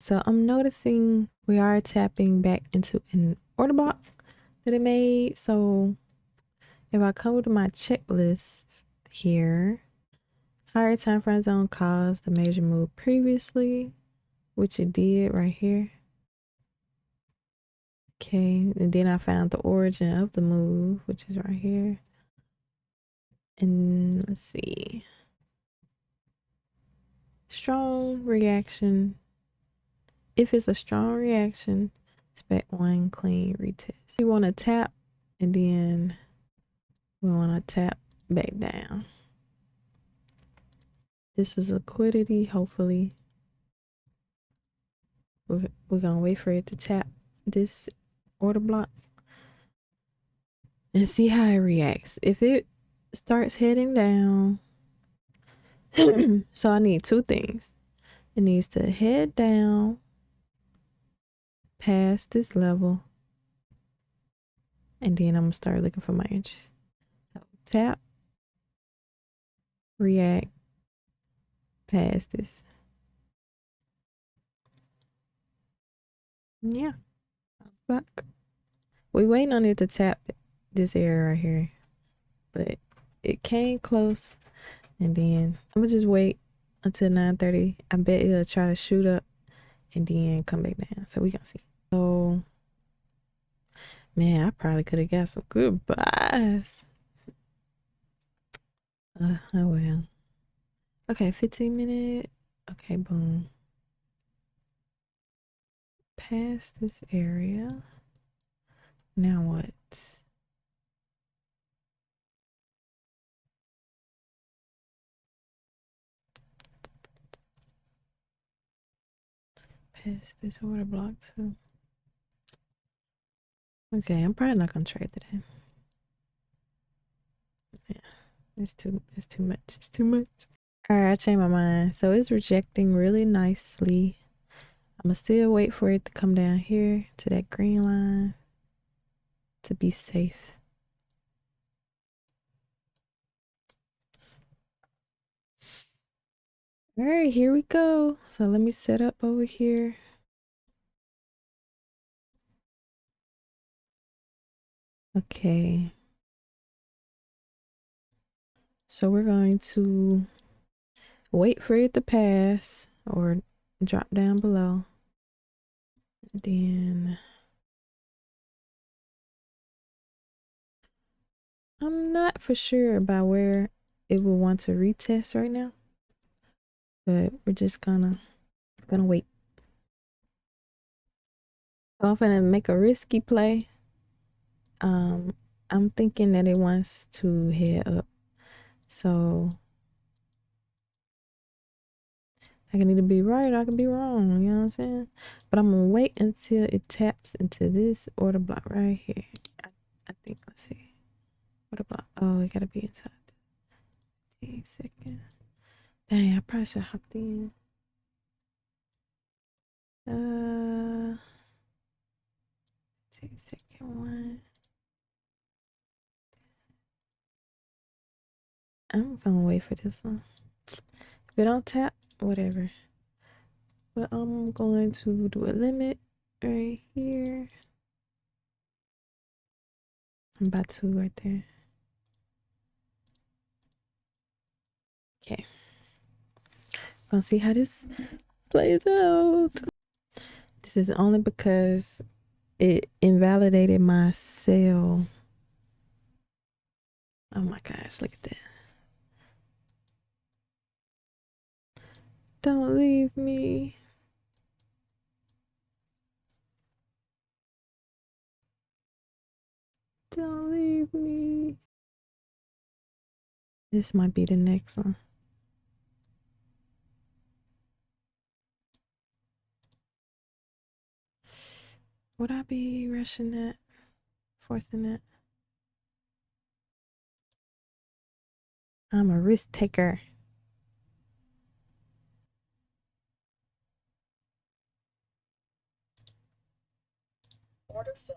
So I'm noticing we are tapping back into an order block that it made. So if I come to my checklist here, higher time frame zone caused the major move previously, which it did right here. Okay, and then I found the origin of the move, which is right here. And let's see. Strong reaction. If it's a strong reaction, expect one clean retest. We want to tap and then we want to tap back down. This was liquidity, hopefully. We're going to wait for it to tap this order block and see how it reacts. If it starts heading down, so I need two things. It needs to head down past this level, and then I'm going to start looking for my entries. So tap, react, past this. Yeah. Back. We waiting on it to tap this area right here, but it came close, and then I'm gonna just wait until 9:30. I bet it'll try to shoot up and then come back down. So we gonna see. So man, I probably could have got some good buys. Oh well. Okay, 15 minute. Okay, boom. Past this area. Now what? Past this order block too. Okay, I'm probably not gonna trade today. Yeah, it's too much. It's too much. Alright, I changed my mind. So it's rejecting really nicely. I'm gonna still wait for it to come down here to that green line to be safe. All right, here we go. So let me set up over here. Okay. So we're going to wait for it to pass or drop down below. Then I'm not for sure about where it will want to retest right now, but we're just gonna wait. So I'm gonna make a risky play. I'm thinking that it wants to head up. So I can either be right or I can be wrong, you know what I'm saying? But I'm gonna wait until it taps into this order block right here. I think, let's see. Order block. Oh, it gotta be inside. 15 seconds. Dang, I probably should hop in. 10-second one. I'm gonna wait for this one. If it don't tap, whatever. But I'm going to do a limit right here. I'm about to right there. Okay. Gonna see how this plays out. This is only because it invalidated my sell. Oh my gosh, look at that. Don't leave me. Don't leave me. This might be the next one. Would I be rushing that? Forcing that? I'm a risk taker. Order filled.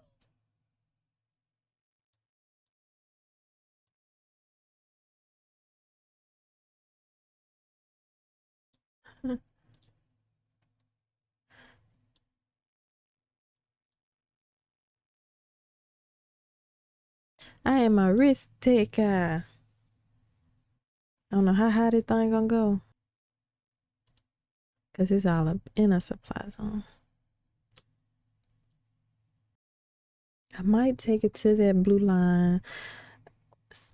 I am a risk taker. I don't know how high this thing gonna go. Cause it's all up in a supply zone. I might take it to that blue line.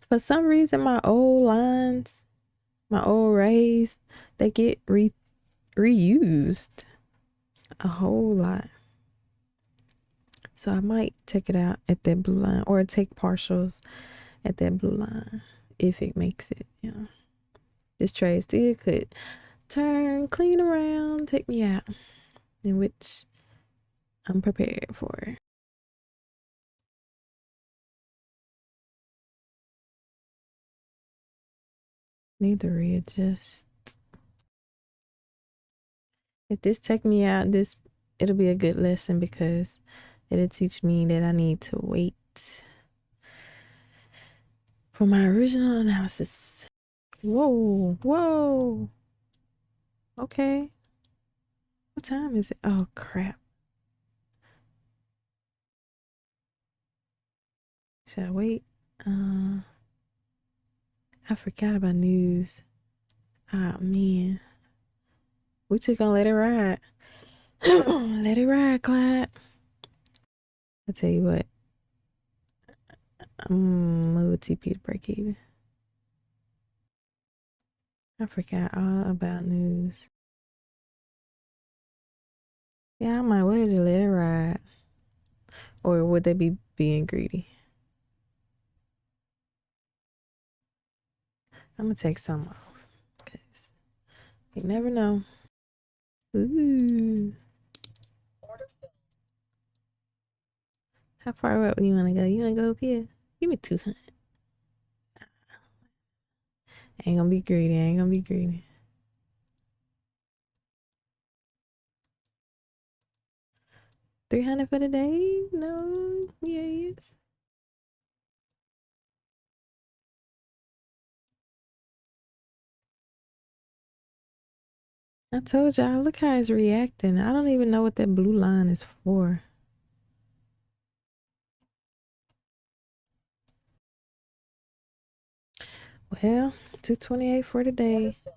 For some reason, my old lines, my old rays, they get reused a whole lot. So I might take it out at that blue line or take partials at that blue line if it makes it, you know. This trade still could turn clean around, take me out, in which I'm prepared for. Need to readjust. If this take me out, it'll be a good lesson because it'll teach me that I need to wait for my original analysis. Whoa, whoa. Okay. What time is it? Oh crap. Should I wait? I forgot about news. Ah man. We just gonna let it ride. Let it ride, Clyde. I tell you what. I'm move TP to break even. I forgot all about news. Yeah, I might well just let it ride. Or would they be being greedy? I'm gonna take some off. Cause you never know. Ooh. Order filled. How far up do you wanna go? You wanna go up here? Give me 200. Ain't gonna be greedy. Ain't gonna be greedy. $300 for the day? No. Yes. I told y'all, look how it's reacting. I don't even know what that blue line is for. Well, 228 for the Order day. filled.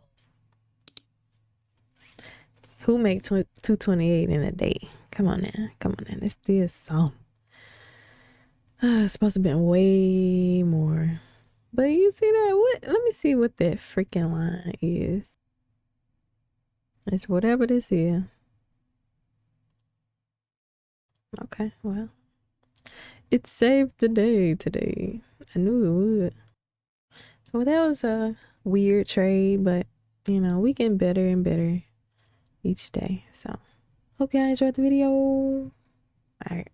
Who make 228 in a day? Come on now. Come on now. This is some. It's supposed to have been way more. But you see that? What? Let me see what that freaking line is. It's whatever this is. Okay, well. It saved the day today. I knew it would. Well, that was a weird trade, but you know, we getting better and better each day. So, hope y'all enjoyed the video. All right.